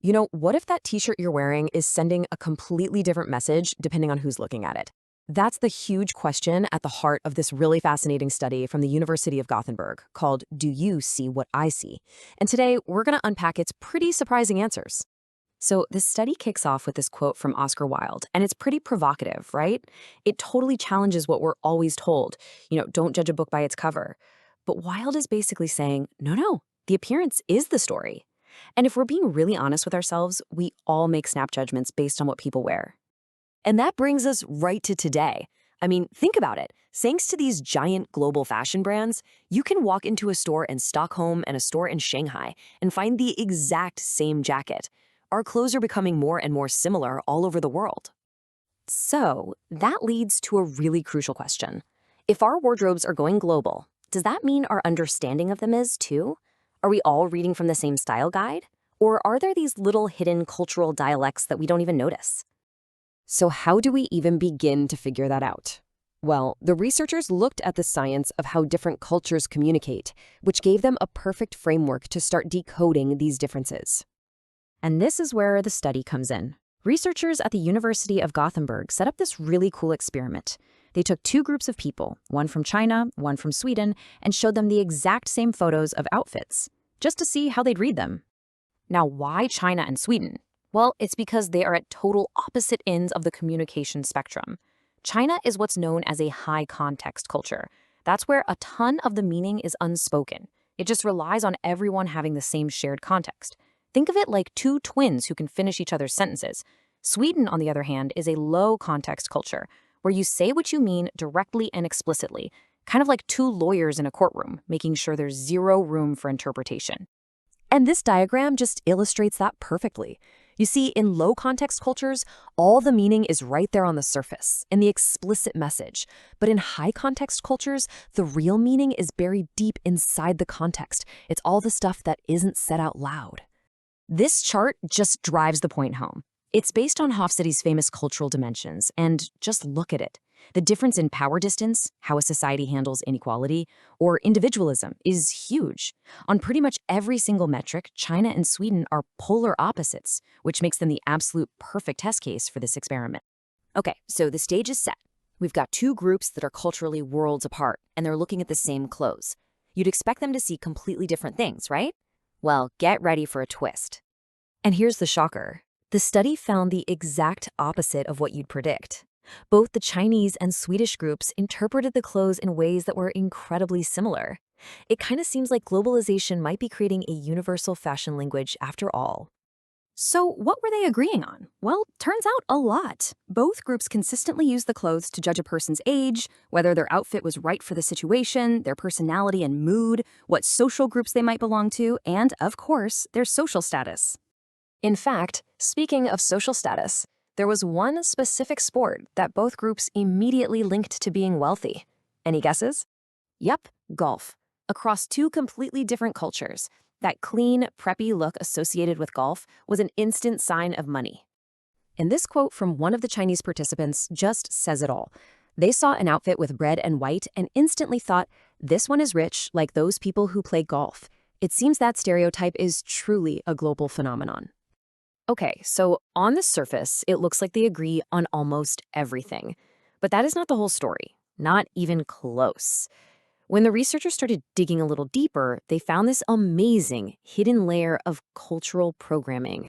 What if that t-shirt you're wearing is sending a completely different message depending on who's looking at it? That's the huge question at the heart of this really fascinating study from the University of Gothenburg called Do You See What I See? And today, we're going to unpack its pretty surprising answers. So, this study kicks off with this quote from Oscar Wilde, and it's pretty provocative, right? It totally challenges what we're always told don't judge a book by its cover. But Wilde is basically saying, no, the appearance is the story. And if we're being really honest with ourselves, we all make snap judgments based on what people wear. And that brings us right to today. I mean, think about it. Thanks to these giant global fashion brands, you can walk into a store in Stockholm and a store in Shanghai and find the exact same jacket. Our clothes are becoming more and more similar all over the world. So, that leads to a really crucial question. If our wardrobes are going global, does that mean our understanding of them is too? Are we all reading from the same style guide? Or are there these little hidden cultural dialects that we don't even notice? So how do we even begin to figure that out? Well, the researchers looked at the science of how different cultures communicate, which gave them a perfect framework to start decoding these differences. And this is where the study comes in. Researchers at the University of Gothenburg set up this really cool experiment. They took two groups of people, one from China, one from Sweden, and showed them the exact same photos of outfits, just to see how they'd read them. Now, why China and Sweden? Well, it's because they are at total opposite ends of the communication spectrum. China is what's known as a high context culture. That's where a ton of the meaning is unspoken. It just relies on everyone having the same shared context. Think of it like two twins who can finish each other's sentences. Sweden, on the other hand, is a low context culture, where you say what you mean directly and explicitly, kind of like two lawyers in a courtroom, making sure there's zero room for interpretation. And this diagram just illustrates that perfectly. You see, in low context cultures, all the meaning is right there on the surface, in the explicit message. But in high context cultures, the real meaning is buried deep inside the context. It's all the stuff that isn't said out loud. This chart just drives the point home. It's based on Hofstede's famous cultural dimensions, and just look at it. The difference in power distance, how a society handles inequality, or individualism is huge. On pretty much every single metric, China and Sweden are polar opposites, which makes them the absolute perfect test case for this experiment. Okay, so the stage is set. We've got two groups that are culturally worlds apart, and they're looking at the same clothes. You'd expect them to see completely different things, right? Well, get ready for a twist. And here's the shocker. The study found the exact opposite of what you'd predict. Both the Chinese and Swedish groups interpreted the clothes in ways that were incredibly similar. It kind of seems like globalization might be creating a universal fashion language after all. So what were they agreeing on? Well, turns out a lot. Both groups consistently used the clothes to judge a person's age, whether their outfit was right for the situation, their personality and mood, what social groups they might belong to, and, of course, their social status. In fact, speaking of social status, there was one specific sport that both groups immediately linked to being wealthy. Any guesses? Yep, golf. Across two completely different cultures, that clean, preppy look associated with golf was an instant sign of money. And this quote from one of the Chinese participants just says it all. They saw an outfit with red and white and instantly thought, this one is rich, like those people who play golf. It seems that stereotype is truly a global phenomenon. Okay, so on the surface, it looks like they agree on almost everything. But that is not the whole story, not even close. When the researchers started digging a little deeper, they found this amazing hidden layer of cultural programming.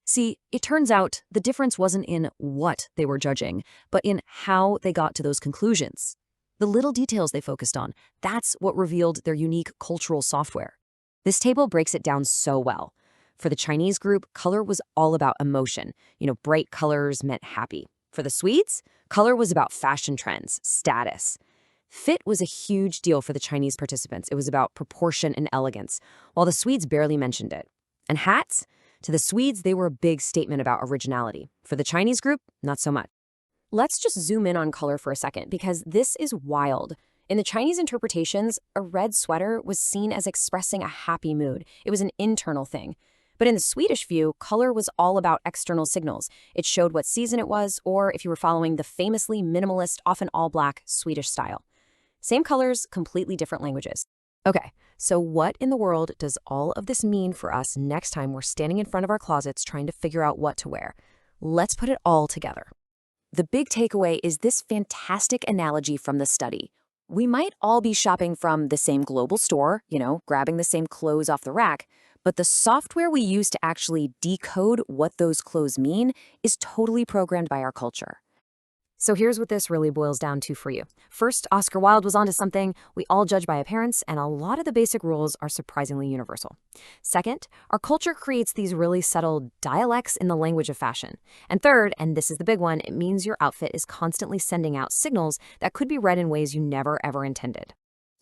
See, it turns out the difference wasn't in what they were judging, but in how they got to those conclusions. The little details they focused on, that's what revealed their unique cultural software. This table breaks it down so well. For the Chinese group, color was all about emotion. Bright colors meant happy. For the Swedes, color was about fashion trends, status. Fit was a huge deal for the Chinese participants. It was about proportion and elegance, while the Swedes barely mentioned it. And hats? To the Swedes, they were a big statement about originality. For the Chinese group, not so much. Let's just zoom in on color for a second, because this is wild. In the Chinese interpretations, a red sweater was seen as expressing a happy mood. It was an internal thing. But in the Swedish view, color was all about external signals. It showed what season it was, or if you were following the famously minimalist, often all-black Swedish style. Same colors, completely different languages. Okay, So, what in the world does all of this mean for us next time we're standing in front of our closets trying to figure out what to wear? Let's put it all together. The big takeaway is this fantastic analogy from the study. We might all be shopping from the same global store, grabbing the same clothes off the rack, but the software we use to actually decode what those clothes mean is totally programmed by our culture. So here's what this really boils down to for you. First, Oscar Wilde was onto something. We all judge by appearance, and a lot of the basic rules are surprisingly universal. Second, our culture creates these really subtle dialects in the language of fashion. And third, and this is the big one, it means your outfit is constantly sending out signals that could be read in ways you never ever intended.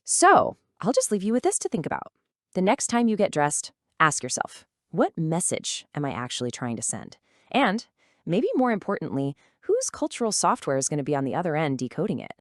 So, I'll just leave you with this to think about. The next time you get dressed, ask yourself, what message am I actually trying to send? And maybe more importantly, whose cultural software is going to be on the other end decoding it?